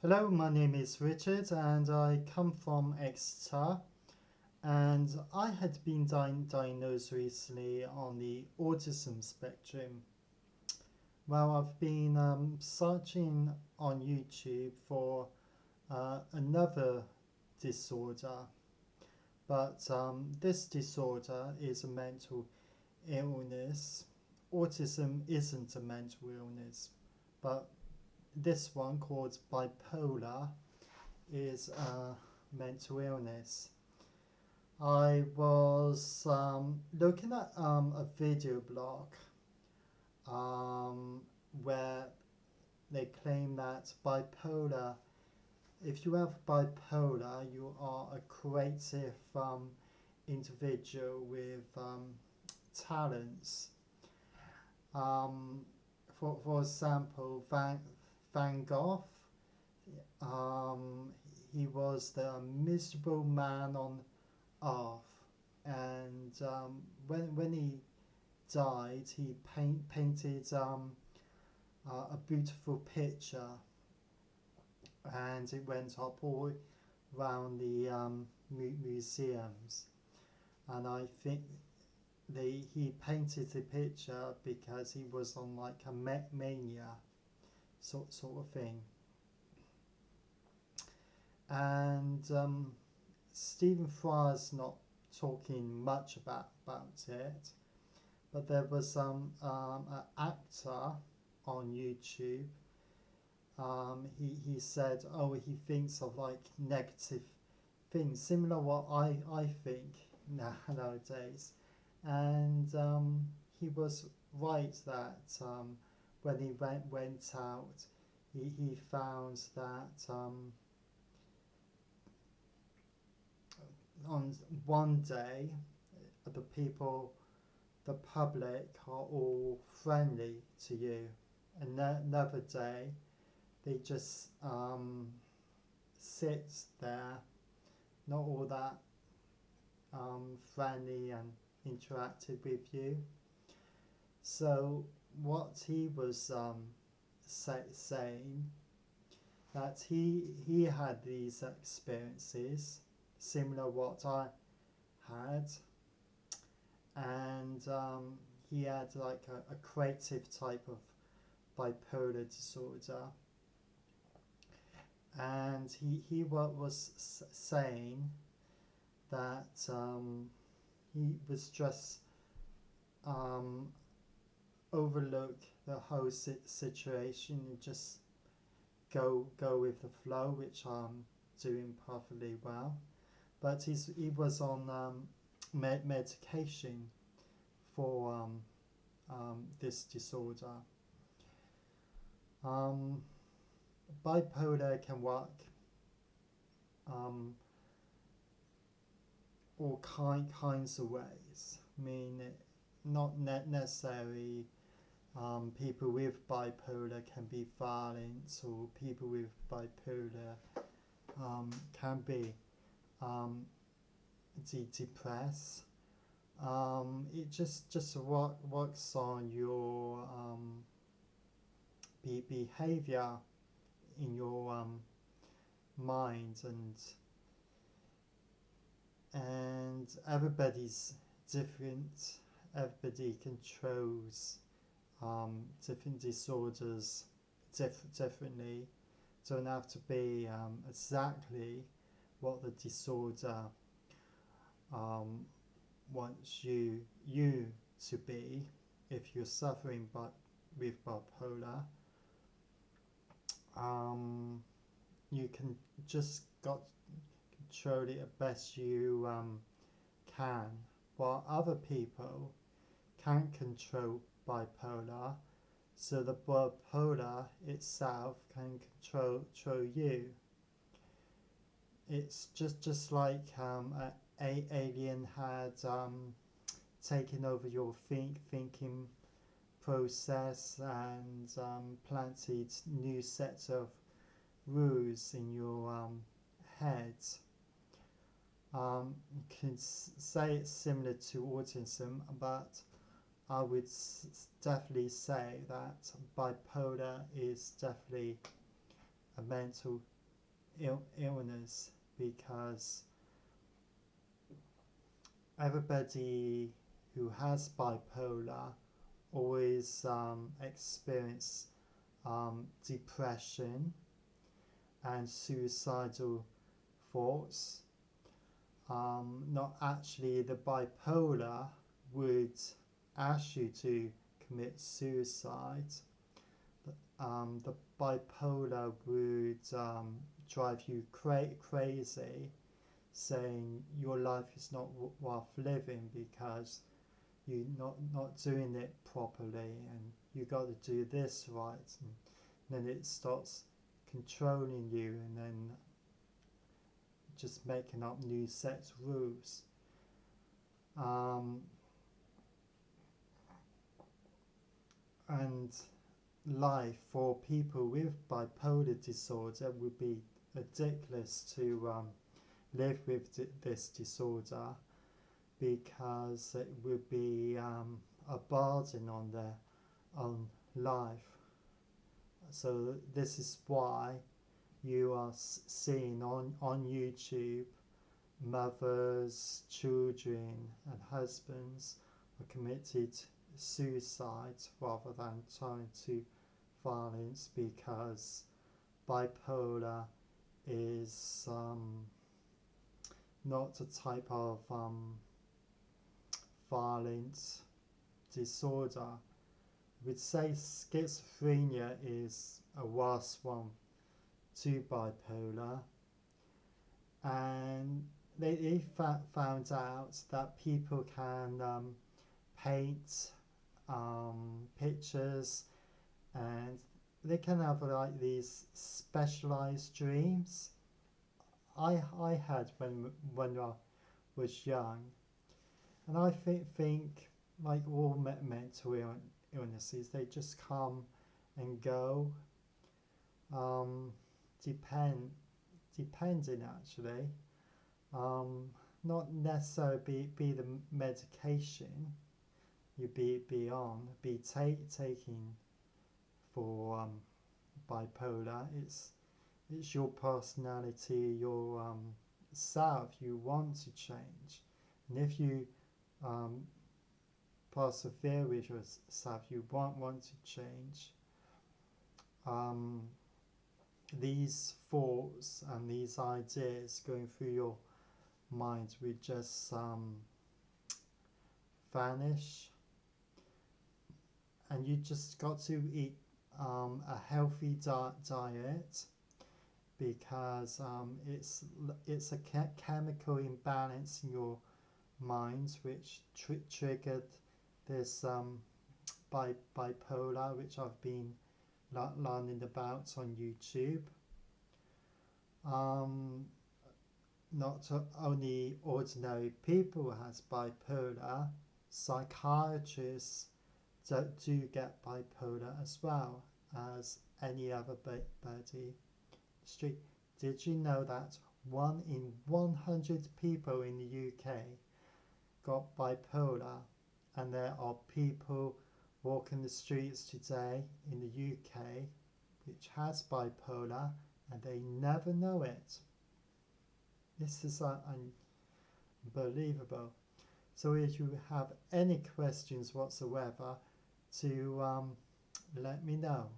Hello, my name is Richard and I come from Exeter, and I had been diagnosed recently on the autism spectrum. Well, I've been searching on YouTube for another disorder, but this disorder is a mental illness. Autism isn't a mental illness, but this one called bipolar is a mental illness. I was looking at a video blog um, where they claim that bipolar, if you have bipolar, you are a creative individual with talents. Um, for example, Van Gogh, um, he was the miserable man on earth, and when he died, he painted a beautiful picture, and it went up all around the museums. And I think he painted the picture because he was on like a mania sort of thing. And Stephen Fry's not talking much about it, but there was an actor on YouTube. He said, oh, he thinks of like negative things, similar what I think nowadays. And he was right that when he went out, he found that on one day, the people, the public are all friendly to you. Another day, they just sit there, not all that friendly and interactive with you. So what he was saying, that he had these experiences similar what I had, and he had like a creative type of bipolar disorder, and he was saying that he was just um, overlook the whole situation and just go with the flow, which I'm doing perfectly well. But he was on medication for this disorder. Um, Bipolar can work um, all kinds of ways. I mean, not necessarily people with bipolar can be violent, or people with bipolar can be um, depressed. It just works on your behavior in your mind, and everybody's different. Everybody controls different disorders differently. Don't have to be exactly what the disorder um, wants you to be. If you're suffering with bipolar, you can just got control it as best you can, while other people can't control bipolar, so the bipolar itself can control you. It's just like a alien had taken over your thinking process and planted new sets of rules in your head. You can say it's similar to autism, but I would definitely say that bipolar is definitely a mental illness, because everybody who has bipolar always experience depression and suicidal thoughts. Not actually, the bipolar would ask you to commit suicide. The bipolar would drive you crazy, saying your life is not worth living because you're not doing it properly, and you got to do this right, and then it starts controlling you, and then just making up new sets of rules. And life for people with bipolar disorder would be ridiculous to live with this disorder, because it would be a burden on their own life. So this is why you are seeing on YouTube mothers, children and husbands are committed suicide rather than turning to violence, because bipolar is not a type of violent disorder. I would say schizophrenia is a worse one to bipolar, and they found out that people can paint pictures, and they can have like these specialized dreams. I had when I was young, and I think like all mental illnesses, they just come and go, depending actually, not necessarily be the medication you be on, taking for bipolar. It's your personality, your self you want to change, and if you persevere with yourself, you want to change. These thoughts and these ideas going through your mind will just vanish, and you just got to eat a healthy diet, because it's a chemical imbalance in your mind which triggered this bipolar, which I've been learning about on YouTube. Not only ordinary people has bipolar, psychiatrists do get bipolar as well as any other body. Did you know that 1 in 100 people in the UK got bipolar, and there are people walking the streets today in the UK which has bipolar and they never know it? This is unbelievable. So if you have any questions whatsoever, to let me know.